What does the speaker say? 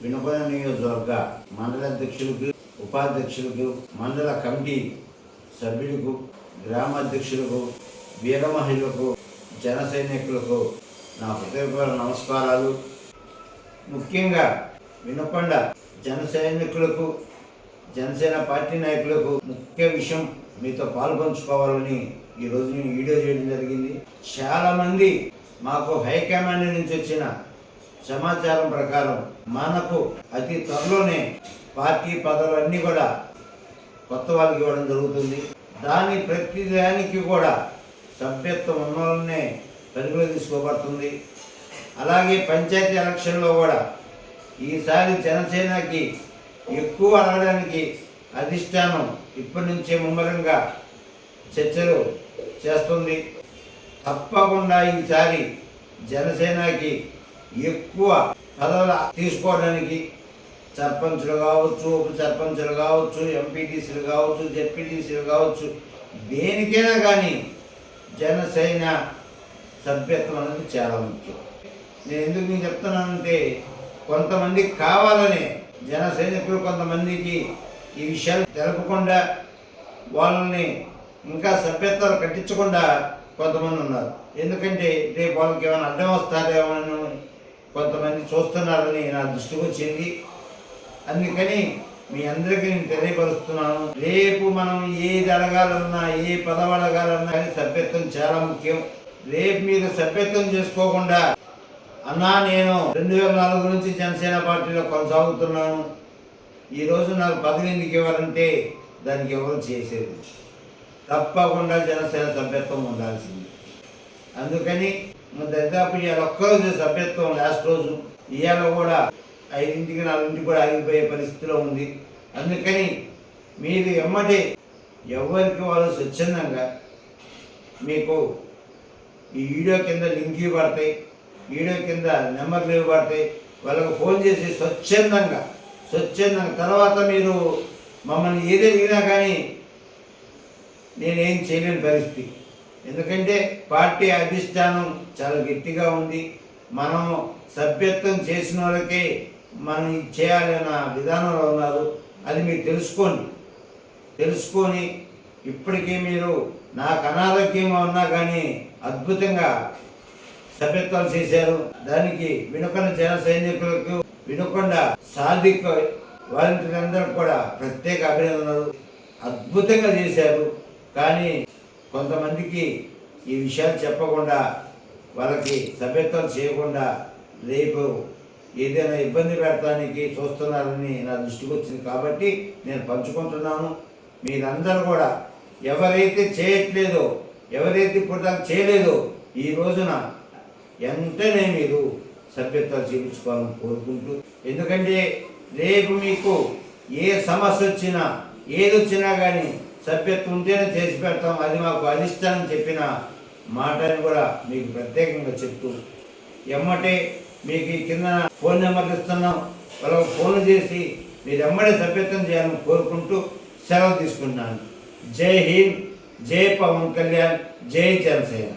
వినుకొండ నియోజకవర్గ మండల అధ్యక్షులకు, ఉపాధ్యక్షులకు, మండల కమిటీ సభ్యులకు, గ్రామ అధ్యక్షులకు, వీర మహిళలకు, జన సైనికులకు నా హృదయపూర్వక నమస్కారాలు. ముఖ్యంగా వినుకొండ జన సైనికులకు, జనసేన పార్టీ నాయకులకు ముఖ్య విషయం మీతో పాల్పంచుకోవాలని ఈరోజు నేను వీడియో చేయడం జరిగింది. చాలామంది మాకు హైకమాండ్ నుంచి వచ్చిన సమాచారం ప్రకారం మనకు అతి త్వరలోనే పార్టీ పదవులన్నీ కూడా కొత్త వాళ్ళకి ఇవ్వడం జరుగుతుంది. ప్రతి దానికి కూడా సభ్యత్వం ఉన్న వాళ్ళనే పరిగణలో తీసుకోబడుతుంది. అలాగే పంచాయతీ ఎలక్షన్లో కూడా ఈసారి జనసేనకి ఎక్కువ అడగడానికి అధిష్టానం ఇప్పటి నుంచే ముమ్మరంగా చర్చలు చేస్తుంది. తప్పకుండా ఈసారి జనసేనకి ఎక్కువ పదవులు తీసుకోవడానికి సర్పంచులు కావచ్చు, ఉప సర్పంచులు కావచ్చు, ఎంపీటీసీలు కావచ్చు, జెడ్పీటీసీలు కావచ్చు, దేనికైనా కానీ జనసేన సభ్యత్వం అనేది చాలా ముఖ్యం. నేను ఎందుకు చెప్తున్నానంటే కొంతమంది కావాలనే జన సైనికులు కొంతమందికి ఈ విషయాలు తెలపకుండా వాళ్ళని ఇంకా సభ్యత్వాలు కట్టించకుండా కొంతమంది ఉన్నారు. ఎందుకంటే రేపు వాళ్ళకి ఏమైనా అడ్డం వస్తారేమో కొంతమంది చూస్తున్నారని నా దృష్టికి వచ్చింది. అందుకని మీ అందరికీ నేను తెలియపరుస్తున్నాను, రేపు మనం ఏది అడగాలన్నా, ఏ పదవి అడగాలన్నా కానీ సభ్యత్వం చాలా ముఖ్యం. రేపు మీరు సభ్యత్వం చేసుకోకుండా అన్నా నేను 2004 నుంచి జనసేన పార్టీలో కొనసాగుతున్నాను, ఈరోజు నాకు పదవి ఎందుకు ఇవ్వాలంటే దానికి ఎవరు చేసేది. తప్పకుండా జనసేన సభ్యత్వం ఉండాల్సింది. అందుకని దాదాపు ఇవాళ ఒక్కరోజు సభ్యత్వం, లాస్ట్ రోజు ఇవాళ కూడా 5ంటికి 4ంటికి కూడా ఆగిపోయే పరిస్థితిలో ఉంది. అందుకని మీరు ఎమ్మటే ఎవరికి వాళ్ళు స్వచ్ఛందంగా మీకు ఈ వీడియో కింద లింక్ ఇవ్వబడతాయి, వీడియో కింద నెంబర్లు ఇవ్వబడతాయి, వాళ్ళకు ఫోన్ చేసి స్వచ్ఛందంగా తర్వాత మీరు మమ్మల్ని ఏది అడిగినా కానీ నేనేం చేయలేని పరిస్థితి. ఎందుకంటే పార్టీ అధిష్టానం చాలా గట్టిగా ఉంది. మనం సభ్యత్వం చేసిన వాళ్ళకే మనం చేయాలన్న విధానంలో ఉన్నారు. అది మీరు తెలుసుకొని ఇప్పటికీ మీరు నాకు అనారోగ్యంగా ఉన్నా కానీ అద్భుతంగా సభ్యత్వాలు చేశారు. దానికి వినుకొండ జన సైనికులకు, వినుకొండ సాధిక వాలంటీర్లందరూ కూడా ప్రత్యేక అభినందనలు. అద్భుతంగా చేశారు. కానీ కొంతమందికి ఈ విషయాలు చెప్పకుండా, వాళ్ళకి సభ్యత్వాలు చేయకుండా రేపు ఏదైనా ఇబ్బంది పెడతానికి చూస్తున్నారని నా దృష్టికి వచ్చింది. కాబట్టి నేను పంచుకుంటున్నాను. మీరందరూ కూడా ఎవరైతే చేయట్లేదో, ఎవరైతే ఇప్పుడు దాకా చేయలేదో, ఈ రోజున వెంటనే మీరు సభ్యత్వాలు చేయించుకోవాలని కోరుకుంటూ, ఎందుకంటే రేపు మీకు ఏ సమస్య వచ్చినా, ఏదొచ్చినా కానీ సభ్యత్వం ఉంటేనే చేసి పెడతాం. అది మాకు అధిష్టానం చెప్పిన మాటని కూడా మీకు ప్రత్యేకంగా చెప్తూ, ఎమ్మటే మీకు కింద ఫోన్ నెంబర్లు ఇస్తున్నాం, వాళ్ళకు ఫోన్లు చేసి మీరు ఎమ్మడే సభ్యత్వం చేయాలని కోరుకుంటూ సెలవు తీసుకుంటున్నాను. జై హింద్, జై పవన్ కళ్యాణ్, జై జనసేన.